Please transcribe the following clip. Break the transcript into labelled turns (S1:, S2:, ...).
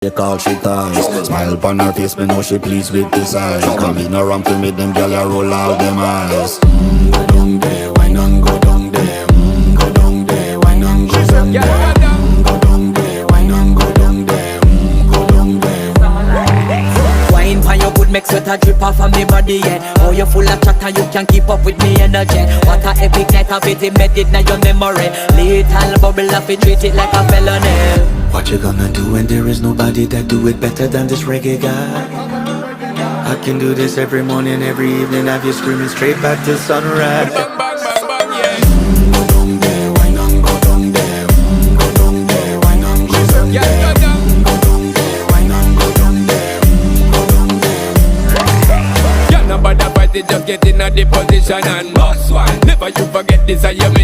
S1: They call she ties. Smile upon her face, me know she pleased with this eyes. Come in around to me, them gyal a roll out them eyes. Go down there, why not go down there? Go down there, why not go down there? Go down there, why not go down there? Go down there.
S2: Wine pan your good, make sweat a drip off of me body, yeah. Oh, you full of chatter, you can't keep up with me energy. What a epic night of it, embedded in your memory. Little bubble of it, treat it like a felony.
S1: What you gonna do when there is nobody that do it better than this reggae guy? I can do this every morning, every evening, have you screaming straight back to sunrise.
S3: Bang, bang, bang, bang, yeah.
S1: Go down there, why not go down there? Go down there, why not go down
S3: Yeah,
S1: there?
S3: go down.
S1: Go down there, why not go down there? Go down there.
S3: Yeah, nobody fight it, just get in a the position and boss one. Never you forget this, I am